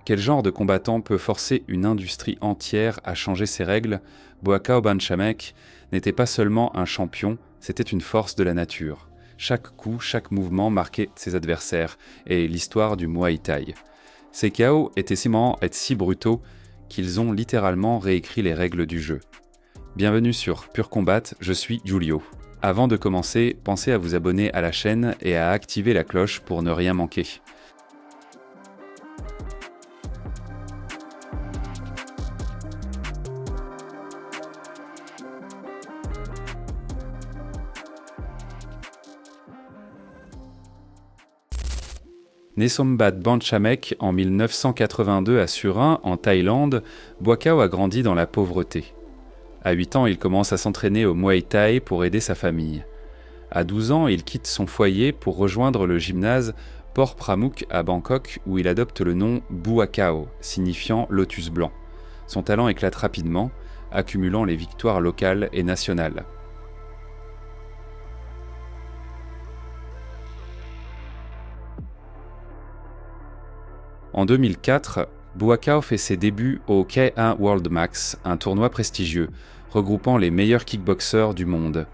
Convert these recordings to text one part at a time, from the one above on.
Quel genre de combattant peut forcer une industrie entière à changer ses règles? Buakaw Banchamek n'était pas seulement un champion, c'était une force de la nature. Chaque coup, chaque mouvement marquait ses adversaires, et l'histoire du Muay Thai. Ces KO étaient si brutaux qu'ils ont littéralement réécrit les règles du jeu. Bienvenue sur Pure Combat, je suis Julio. Avant de commencer, pensez à vous abonner à la chaîne et à activer la cloche pour ne rien manquer. Nesombat Banchamek en 1982 à Surin, en Thaïlande, Buakaw a grandi dans la pauvreté. À 8 ans, il commence à s'entraîner au Muay Thai pour aider sa famille. À 12 ans, il quitte son foyer pour rejoindre le gymnase Por Pramuk à Bangkok où il adopte le nom Buakaw, signifiant lotus blanc. Son talent éclate rapidement, accumulant les victoires locales et nationales. En 2004, Buakaw fait ses débuts au K1 World Max, un tournoi prestigieux, regroupant les meilleurs kickboxeurs du monde.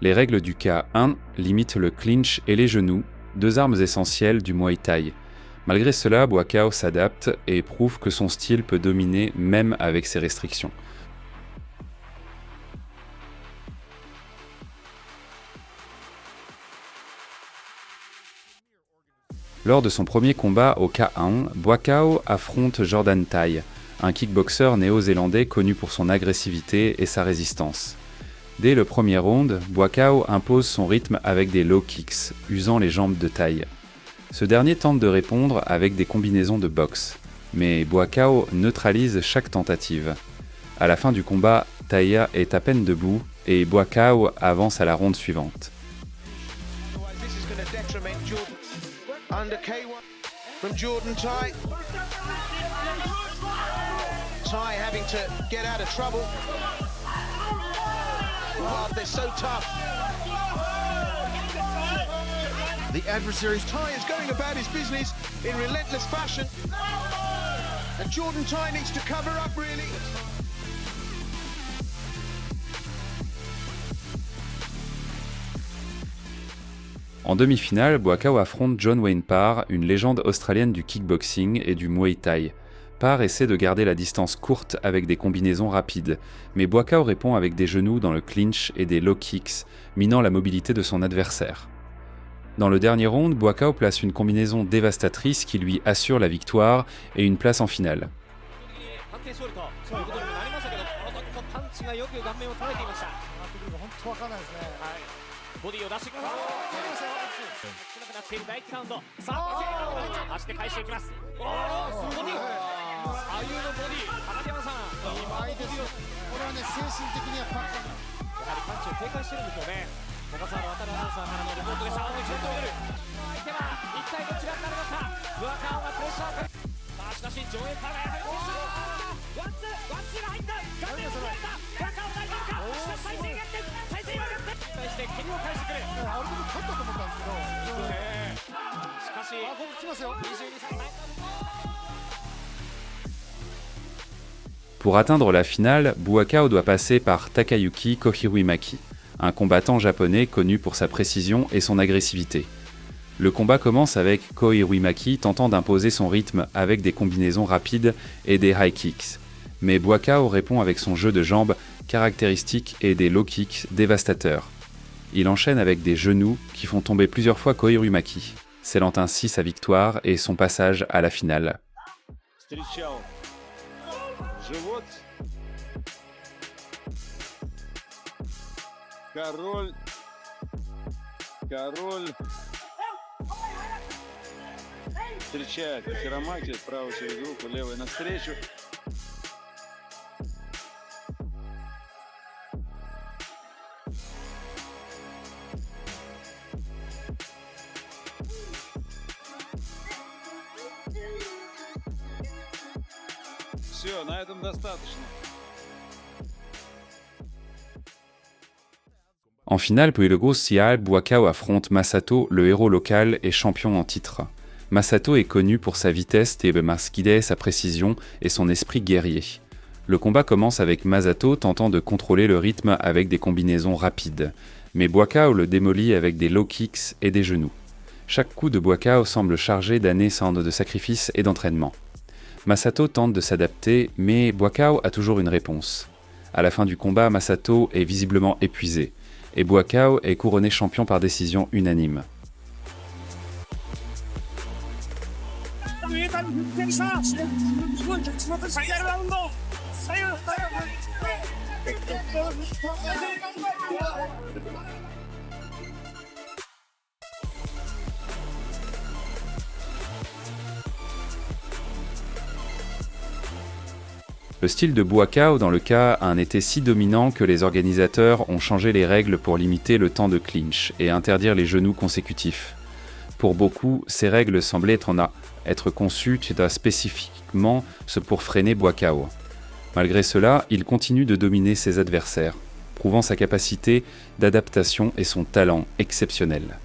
Les règles du K1 limitent le clinch et les genoux, deux armes essentielles du Muay Thai. Malgré cela, Buakaw s'adapte et prouve que son style peut dominer même avec ces restrictions. Lors de son premier combat au K1, Buakaw affronte Jordan Thai, un kickboxer néo-zélandais connu pour son agressivité et sa résistance. Dès le premier round, Buakaw impose son rythme avec des low kicks, usant les jambes de Thai. Ce dernier tente de répondre avec des combinaisons de boxe, mais Buakaw neutralise chaque tentative. À la fin du combat, Thai est à peine debout et Buakaw avance à la ronde suivante. Under K1 from Jordan Thai. Thai having to get out of trouble. Oh, they're so tough. The adversary's Thai is going about his business in relentless fashion. And Jordan Thai needs to cover up really. En demi-finale, Buakaw affronte John Wayne Parr, une légende australienne du kickboxing et du Muay Thai. Parr essaie de garder la distance courte avec des combinaisons rapides, mais Buakaw répond avec des genoux dans le clinch et des low kicks, minant la mobilité de son adversaire. Dans le dernier round, Buakaw place une combinaison dévastatrice qui lui assure la victoire et une place en finale. Pour atteindre la finale, Buakaw doit passer par Takayuki Kohiruimaki, un combattant japonais connu pour sa précision et son agressivité. Le combat commence avec Kohiruimaki tentant d'imposer son rythme avec des combinaisons rapides et des high kicks. Mais Buakaw répond avec son jeu de jambes caractéristique et des low kicks dévastateurs. Il enchaîne avec des genoux qui font tomber plusieurs fois Kohiruimaki, scellant ainsi sa victoire et son passage à la finale. Встречает Хиромаки, правую через руку, левой навстречу. Все, на этом достаточно. En finale, pour le gros Sial, Buakaw affronte Masato, le héros local et champion en titre. Masato est connu pour sa vitesse et sa précision et son esprit guerrier. Le combat commence avec Masato tentant de contrôler le rythme avec des combinaisons rapides, mais Buakaw le démolit avec des low kicks et des genoux. Chaque coup de Buakaw semble chargé d'années de sacrifices et d'entraînement. Masato tente de s'adapter, mais Buakaw a toujours une réponse. À la fin du combat, Masato est visiblement épuisé, et Buakaw est couronné champion par décision unanime. Le style de Buakaw dans le cas a été si dominant que les organisateurs ont changé les règles pour limiter le temps de clinch et interdire les genoux consécutifs. Pour beaucoup, ces règles semblaient être conçues spécifiquement pour freiner Buakaw. Malgré cela, il continue de dominer ses adversaires, prouvant sa capacité d'adaptation et son talent exceptionnel.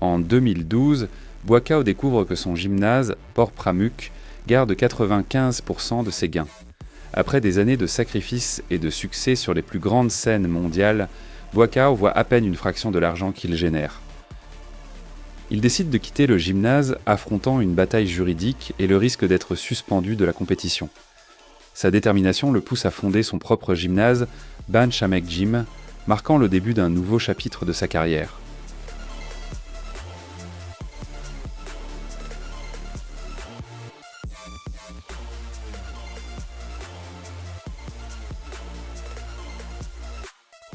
En 2012, Buakaw découvre que son gymnase, Port Pramuk, garde 95% de ses gains. Après des années de sacrifices et de succès sur les plus grandes scènes mondiales, Buakaw voit à peine une fraction de l'argent qu'il génère. Il décide de quitter le gymnase, affrontant une bataille juridique et le risque d'être suspendu de la compétition. Sa détermination le pousse à fonder son propre gymnase, Ban Chamek Gym, marquant le début d'un nouveau chapitre de sa carrière.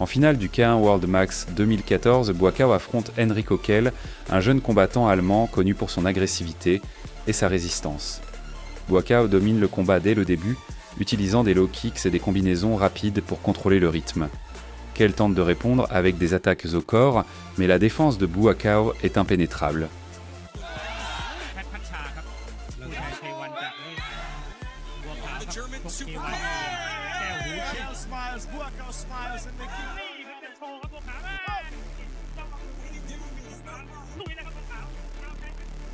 En finale du K1 World Max 2014, Buakaw affronte Enrico Kehl, un jeune combattant allemand connu pour son agressivité et sa résistance. Buakaw domine le combat dès le début, utilisant des low kicks et des combinaisons rapides pour contrôler le rythme. Kehl tente de répondre avec des attaques au corps, mais la défense de Buakaw est impénétrable.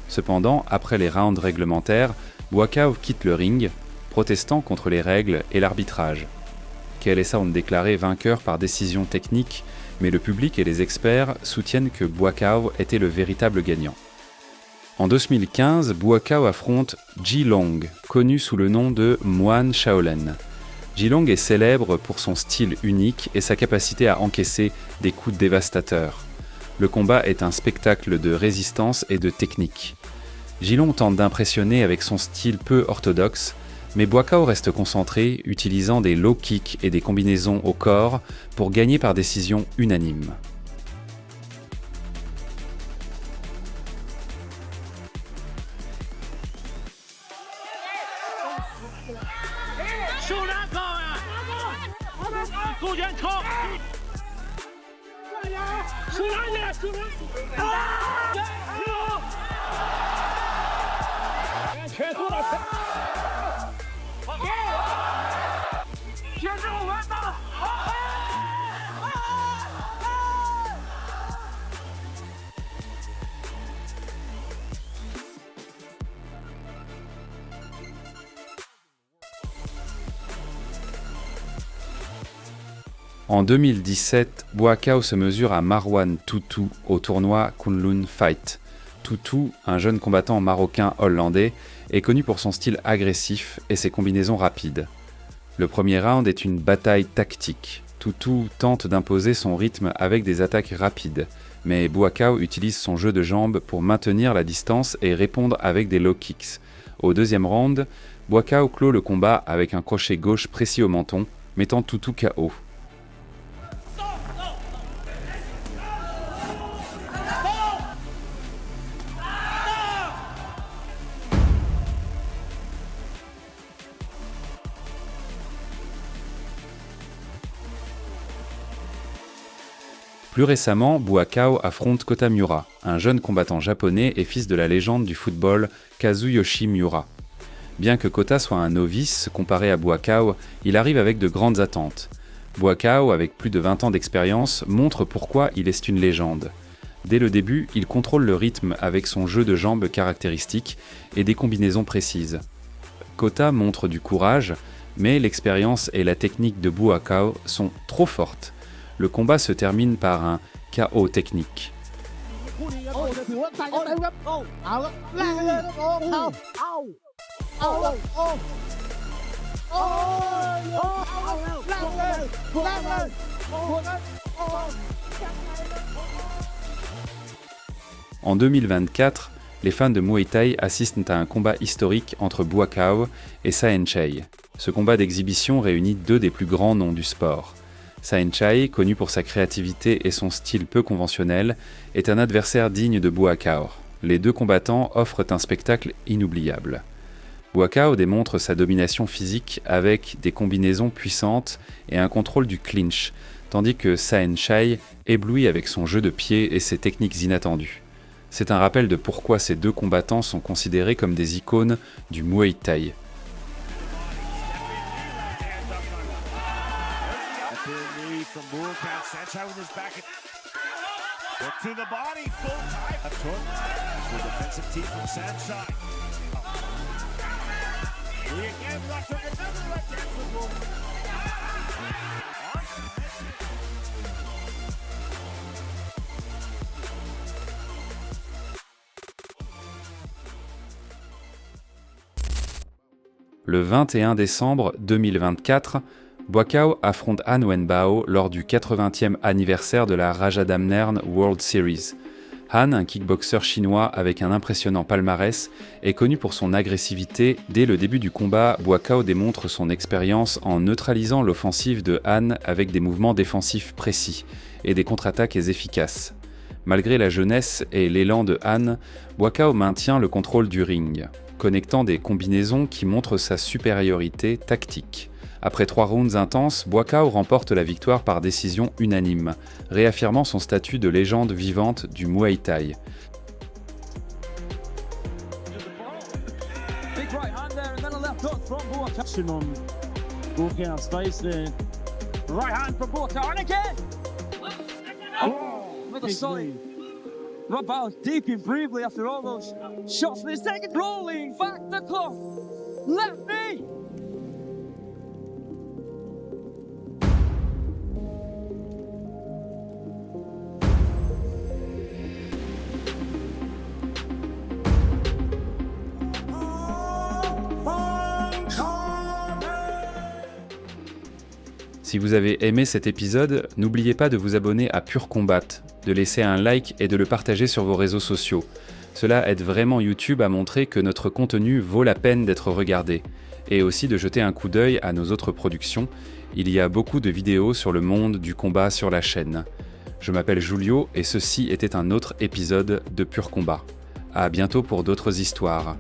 Cependant, après les rounds réglementaires, Buakaw quitte le ring, protestant contre les règles et l'arbitrage. Kehl est déclaré vainqueur par décision technique, mais le public et les experts soutiennent que Buakaw était le véritable gagnant. En 2015, Buakaw affronte Ji Long, connu sous le nom de Moine Shaolin. Ji Long est célèbre pour son style unique et sa capacité à encaisser des coups dévastateurs. Le combat est un spectacle de résistance et de technique. Ji Long tente d'impressionner avec son style peu orthodoxe, mais Buakaw reste concentré, utilisant des low kicks et des combinaisons au corps pour gagner par décision unanime. En 2017, Buakaw se mesure à Marwan Toutou au tournoi Kunlun Fight. Toutou, un jeune combattant marocain hollandais, est connu pour son style agressif et ses combinaisons rapides. Le premier round est une bataille tactique. Toutou tente d'imposer son rythme avec des attaques rapides, mais Buakaw utilise son jeu de jambes pour maintenir la distance et répondre avec des low kicks. Au deuxième round, Buakaw clôt le combat avec un crochet gauche précis au menton, mettant Toutou KO. Plus récemment, Buakaw affronte Kota Miura, un jeune combattant japonais et fils de la légende du football Kazuyoshi Miura. Bien que Kota soit un novice comparé à Buakaw, il arrive avec de grandes attentes. Buakaw, avec plus de 20 ans d'expérience, montre pourquoi il est une légende. Dès le début, il contrôle le rythme avec son jeu de jambes caractéristique et des combinaisons précises. Kota montre du courage, mais l'expérience et la technique de Buakaw sont trop fortes. Le combat se termine par un KO technique. En 2024, les fans de Muay Thai assistent à un combat historique entre Buakaw et Saenchai. Ce combat d'exhibition réunit deux des plus grands noms du sport. Saenchai, connu pour sa créativité et son style peu conventionnel, est un adversaire digne de Buakaw. Les deux combattants offrent un spectacle inoubliable. Buakaw démontre sa domination physique avec des combinaisons puissantes et un contrôle du clinch, tandis que Saenchai éblouit avec son jeu de pied et ses techniques inattendues. C'est un rappel de pourquoi ces deux combattants sont considérés comme des icônes du Muay Thai. Le 21 décembre 2024, Buakaw affronte Han Wenbao lors du 80e anniversaire de la Rajadamnern World Series. Han, un kickboxer chinois avec un impressionnant palmarès, est connu pour son agressivité. Dès le début du combat, Buakaw démontre son expérience en neutralisant l'offensive de Han avec des mouvements défensifs précis et des contre-attaques efficaces. Malgré la jeunesse et l'élan de Han, Buakaw maintient le contrôle du ring, connectant des combinaisons qui montrent sa supériorité tactique. Après 3 rounds intenses, Buakaw remporte la victoire par décision unanime, réaffirmant son statut de légende vivante du Muay Thai. Buakaw deep in briefly after all those shots for the second, rolling back the clock, left knee. Si vous avez aimé cet épisode, n'oubliez pas de vous abonner à Pure Combat, de laisser un like et de le partager sur vos réseaux sociaux. Cela aide vraiment YouTube à montrer que notre contenu vaut la peine d'être regardé, et aussi de jeter un coup d'œil à nos autres productions. Il y a beaucoup de vidéos sur le monde du combat sur la chaîne. Je m'appelle Julio et ceci était un autre épisode de Pure Combat. À bientôt pour d'autres histoires.